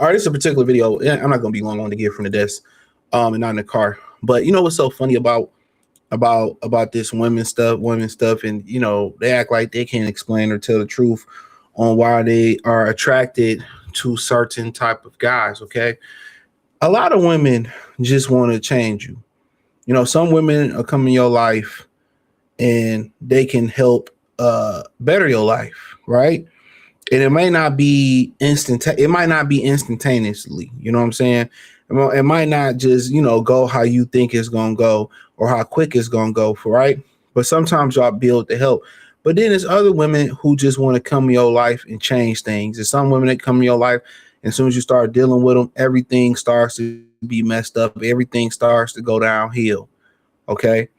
right, this is a particular video. I'm not gonna be long on to get from the desk, and not in the car. But you know what's so funny about this women stuff, and they act like they can't explain or tell the truth on why they are attracted to certain type of guys. Okay, a lot of women just want to change you. Some women are come in your life and they can help better your life, right? And it might not be instantaneously. You know what I'm saying? It might not just go how you think it's gonna go or how quick it's gonna go, for right. But sometimes y'all build to help. But then there's other women who just want to come in your life and change things. There's some women that come in your life, and as soon as you start dealing with them, everything starts to be messed up. Everything starts to go downhill. Okay.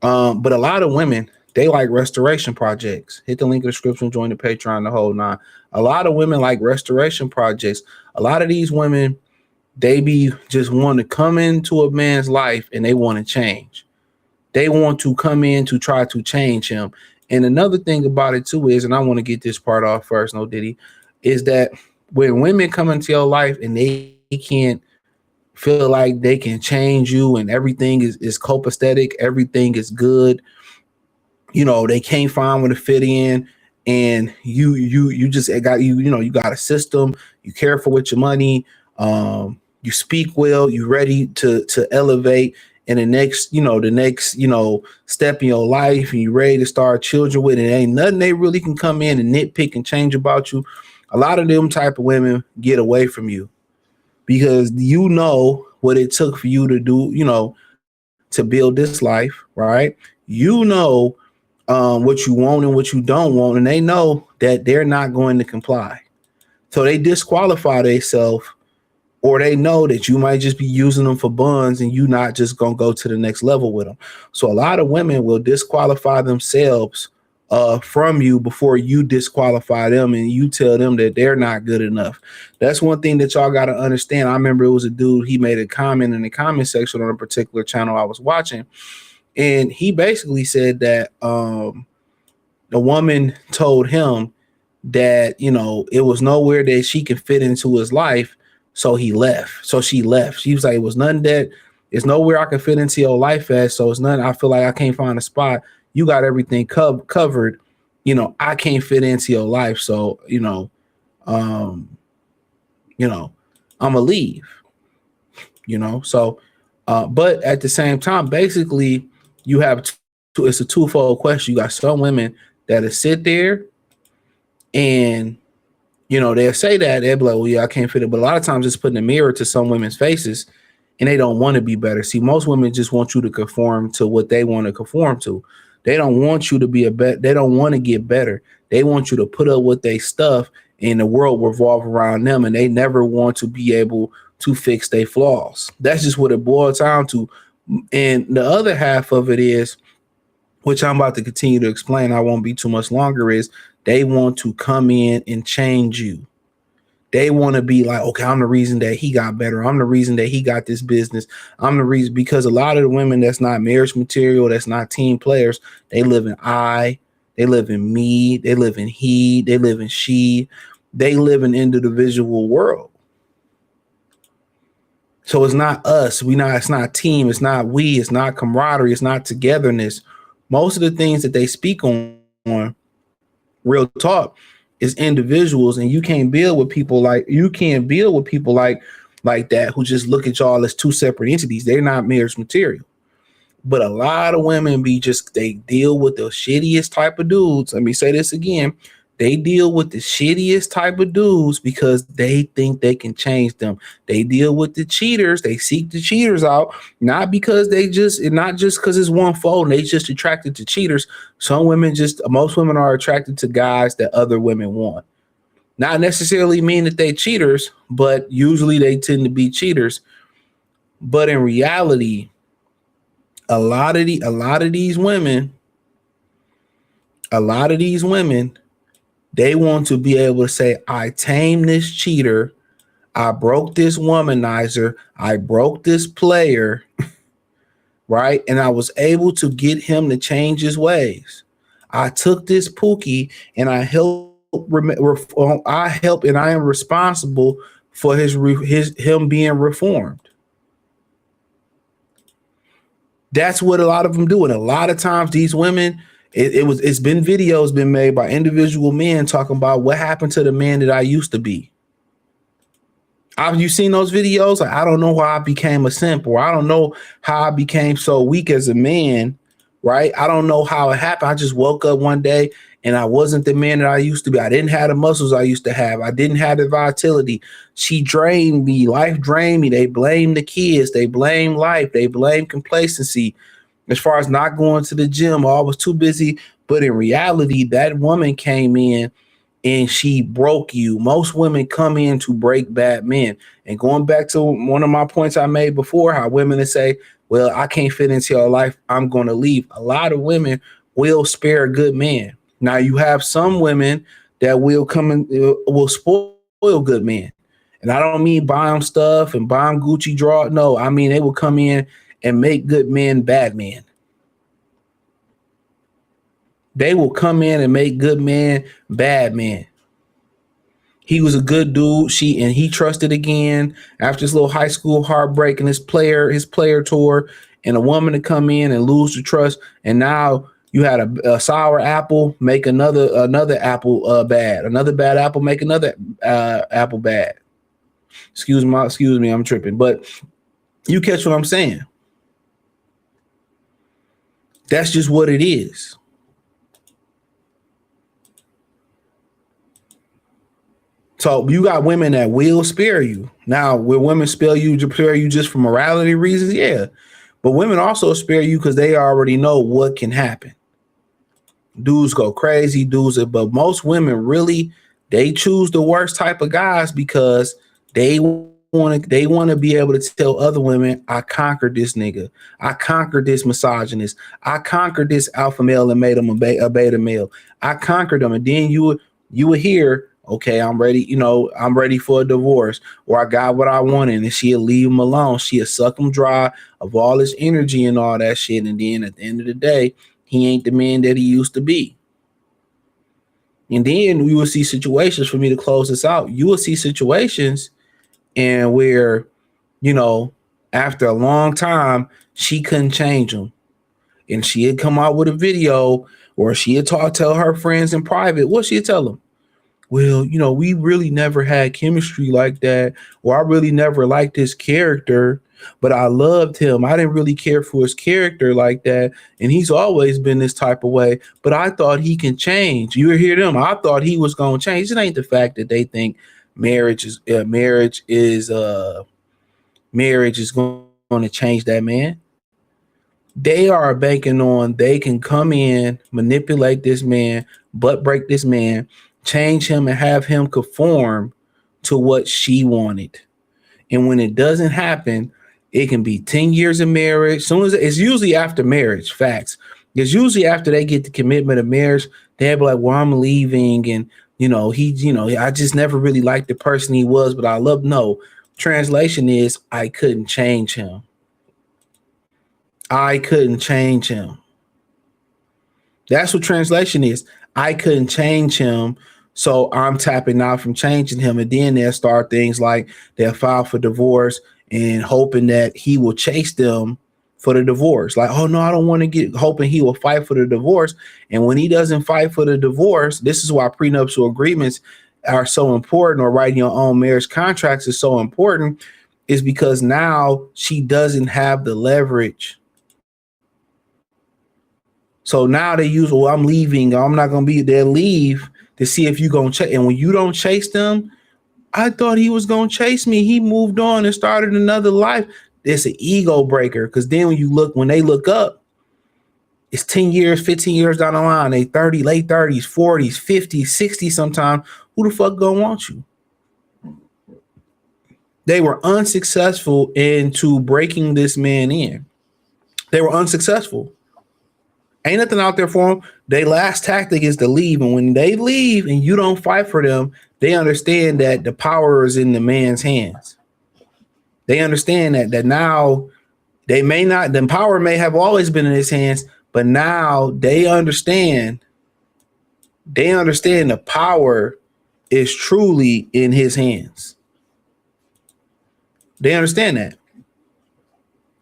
But a lot of women, they like restoration projects. Hit the link in the description, join the Patreon, the whole nine. A lot of women like restoration projects. A lot of these women, they be just want to come into a man's life and they want to change. They want to come in to try to change him. And another thing about it too is, and I want to get this part off first, no Diddy, is that when women come into your life and they can't feel like they can change you and everything is copacetic, everything is good, they can't find where to fit in, and you just got you got a system, you careful with your money, you speak well, you ready to elevate in the next step in your life, and you ready to start children with, and ain't nothing they really can come in and nitpick and change about you. A lot of them type of women get away from you because what it took for you to do, to build this life, right? What you want and what you don't want, and they know that they're not going to comply. So they disqualify themselves, or they know that you might just be using them for buns and you not just going to go to the next level with them. So a lot of women will disqualify themselves from you before you disqualify them and you tell them that they're not good enough. That's one thing that y'all got to understand. I remember it was a dude, he made a comment in the comment section on a particular channel I was watching. And he basically said that the woman told him that, it was nowhere that she could fit into his life. So he left. So she left. She was like, it was nothing that it's nowhere I can fit into your life at. So it's nothing. I feel like I can't find a spot. You got everything covered. I can't fit into your life. So, I'm gonna leave, so, but at the same time, basically you have it's a twofold question. You got some women that'll sit there and, they'll say that they'll be like, well, yeah, I can't fit it. But a lot of times it's putting a mirror to some women's faces and they don't want to be better. See, most women just want you to conform to what they want to conform to. They don't want you to be they don't want to get better. They want you to put up with their stuff and the world revolve around them, and they never want to be able to fix their flaws. That's just what it boils down to. And the other half of it is, which I'm about to continue to explain, I won't be too much longer, is they want to come in and change you. They want to be like, okay, I'm the reason that he got better. I'm the reason that he got this business. I'm the reason, because a lot of the women that's not marriage material, that's not team players, they live in I, they live in me, they live in he, they live in she, they live in individual world. So it's not us. It's not team. It's not we. It's not camaraderie. It's not togetherness. Most of the things that they speak on real talk is individuals, and you can't build with people like that who just look at y'all as two separate entities. They're not marriage material. But a lot of women they deal with the shittiest type of dudes. Let me say this again. They deal with the shittiest type of dudes because they think they can change them. They deal with the cheaters. They seek the cheaters out, not because not just because it's one fold and they just attracted to cheaters. Most women are attracted to guys that other women want. Not necessarily mean that they cheaters, but usually they tend to be cheaters. But in reality, a lot of these women, they want to be able to say, I tamed this cheater, I broke this womanizer, I broke this player, right? And I was able to get him to change his ways. I took this Pookie and I helped and I am responsible for his him being reformed. That's what a lot of them do. And a lot of times these women, it's been videos been made by individual men talking about what happened to the man that I used to be. Have you seen those videos? Like, I don't know how I became a simp, or I don't know how I became so weak as a man, right? I don't know how it happened. I just woke up one day and I wasn't the man that I used to be. I didn't have the muscles I used to have. I didn't have the vitality. She drained me. Life drained me. They blame the kids. They blame life. They blame complacency. As far as not going to the gym, I was too busy. But in reality, that woman came in and she broke you. Most women come in to break bad men. And going back to one of my points I made before, how women that say, well, I can't fit into your life, I'm going to leave. A lot of women will spare a good man. Now, you have some women that will come and will spoil good men. And I don't mean buy them stuff and buy them Gucci draw. No, I mean they will come in and make good men bad men. They will come in and make good men bad men. He was a good dude. He trusted again after his little high school heartbreak and his player tour, and a woman to come in and lose the trust. And now you had a sour apple make another apple bad. Another bad apple make another apple bad. Excuse me, I'm tripping. But you catch what I'm saying. That's just what it is. So you got women that will spare you. Now, will women spare you just for morality reasons? Yeah. But women also spare you because they already know what can happen. Dudes go crazy, but most women really, they choose the worst type of guys because they want to be able to tell other women, I conquered this nigga. I conquered this misogynist. I conquered this alpha male and made him a beta male. I conquered them. And then you would hear, okay, I'm ready. I'm ready for a divorce, or I got what I wanted, and she'll leave him alone. She'll suck him dry of all his energy and all that shit. And then at the end of the day, he ain't the man that he used to be. And then we will see situations, for me to close this out, you will see situations and where, after a long time, she couldn't change him. And she'd come out with a video, or she'd tell her friends in private. What she'd tell them? Well, we really never had chemistry like that, or I really never liked his character, but I loved him. I didn't really care for his character like that, and he's always been this type of way, but I thought he can change. You hear them? I thought he was going to change. It ain't the fact that they think marriage is going to change that man. They are banking on they can come in, manipulate this man, butt break this man, change him, and have him conform to what she wanted. And when it doesn't happen, it can be 10 years of marriage. Soon as it's usually after marriage, facts. It's usually after they get the commitment of marriage, they'll be like, well, I'm leaving. And, I just never really liked the person he was, but I love. No, translation is I couldn't change him. I couldn't change him. That's what translation is. I couldn't change him, so I'm tapping out from changing him. And then they'll start things like they'll file for divorce and hoping that he will chase them for the divorce. Like, oh no, I don't want to hoping he will fight for the divorce. And when he doesn't fight for the divorce, this is why prenuptial agreements are so important, or writing your own marriage contracts is so important, is because now she doesn't have the leverage. So now they use, well, I'm leaving. I'm not going to be there. Leave to see if you're going to chase. And when you don't chase them, I thought he was going to chase me. He moved on and started another life. It's an ego breaker. Because then when they look up, it's 10 years, 15 years down the line. They 30, late 30s, 40s, 50s, 60s sometimes. Who the fuck going to want you? They were unsuccessful into breaking this man in. They were unsuccessful. Ain't nothing out there for them. Their last tactic is to leave. And when they leave and you don't fight for them, they understand that the power is in the man's hands. They understand that now they may not, the power may have always been in his hands, but now they understand the power is truly in his hands. They understand that.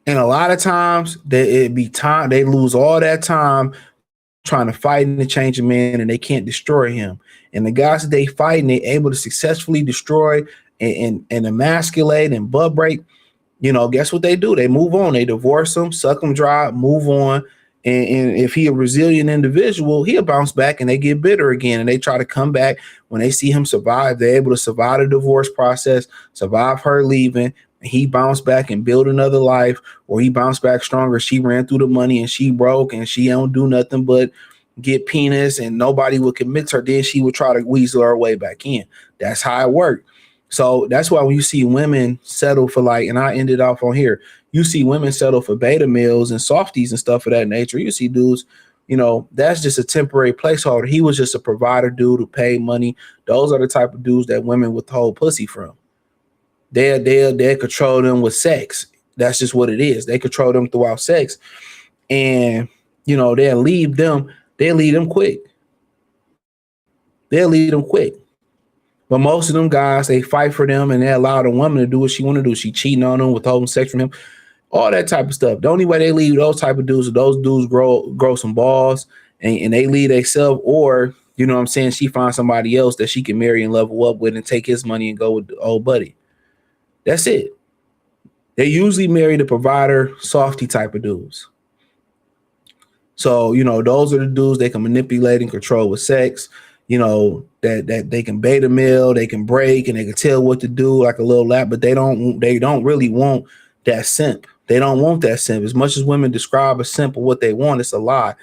And a lot of times it be time they lose all that time trying to fight and to change a man, and they can't destroy him. And the guys that they fight and they able to successfully destroy and emasculate and butt break, guess what they do? They move on. They divorce them, suck them dry, move on. And if he a resilient individual, he'll bounce back and they get bitter again. And they try to come back when they see him survive. They're able to survive the divorce process, survive her leaving. He bounced back and built another life, or he bounced back stronger. She ran through the money and she broke and she don't do nothing but get penis and nobody would commit to her. Then she would try to weasel her way back in. That's how it worked. So that's why when you see women settle for and I ended off on here, you see women settle for beta males and softies and stuff of that nature. You see dudes, that's just a temporary placeholder. He was just a provider dude who paid money. Those are the type of dudes that women withhold pussy from. They control them with sex. That's just what it is. They control them throughout sex. And, they'll leave them quick. They'll leave them quick. But most of them guys, they fight for them and they allow the woman to do what she want to do. She cheating on them, withholding sex from him, all that type of stuff. The only way they leave those type of dudes is those dudes grow some balls and they leave themselves, or, she finds somebody else that she can marry and level up with and take his money and go with the old buddy. That's it. They usually marry the provider, softy type of dudes. So, those are the dudes they can manipulate and control with sex. That they can beta male, they can break, and they can tell what to do like a little lap, but they don't really want that simp. They don't want that simp. As much as women describe a simp or what they want, it's a lie.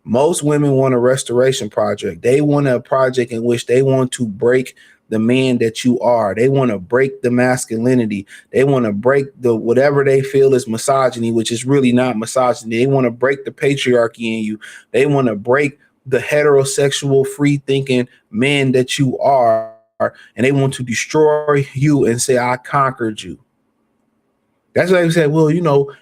Most women want a restoration project. They want a project in which they want to break the man that you are. They want to break the masculinity. They want to break the whatever they feel is misogyny, which is really not misogyny. They want to break the patriarchy in you. They want to break the heterosexual free thinking man that you are, and they want to destroy you and say, I conquered you. That's why they said, well,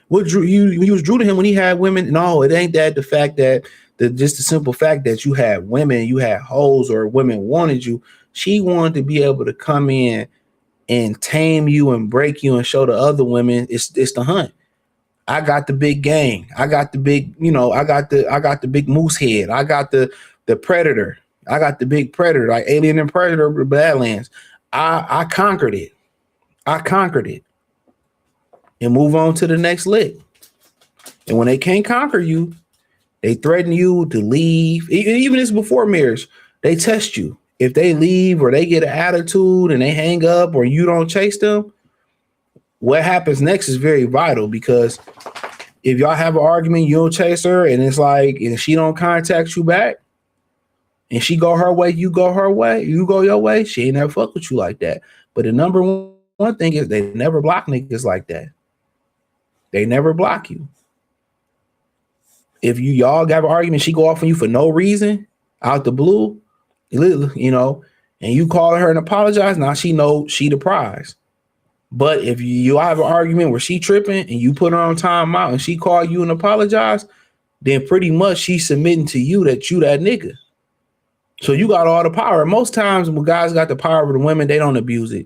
what drew you was drew to him when he had women. No, it ain't that. The fact that just the simple fact that you had women, you had hoes, or women wanted you. She wanted to be able to come in and tame you and break you and show the other women it's the hunt. I got the big gang. I got the big, I got the big moose head. I got the predator. I got the big predator, like Alien and Predator, Badlands. I conquered it. I conquered it. And move on to the next lick. And when they can't conquer you, they threaten you to leave. Even this before marriage, they test you. If they leave or they get an attitude and they hang up or you don't chase them, what happens next is very vital, because if y'all have an argument, you don't chase her, and it's like, and she don't contact you back, and she go her way, you go her way, you go your way, she ain't never fuck with you like that. But the number one thing is they never block niggas like that. They never block you. If y'all have an argument, she go off on you for no reason, out the blue, and you call her and apologize, now she knows she the prize. But if you have an argument where she tripping and you put her on timeout and she call you and apologize, then pretty much she's submitting to you that you that nigga. So you got all the power. Most times when guys got the power over the women, they don't abuse it.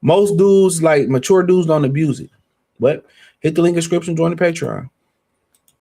Most dudes, like mature dudes, don't abuse it. But hit the link in the description, join the Patreon.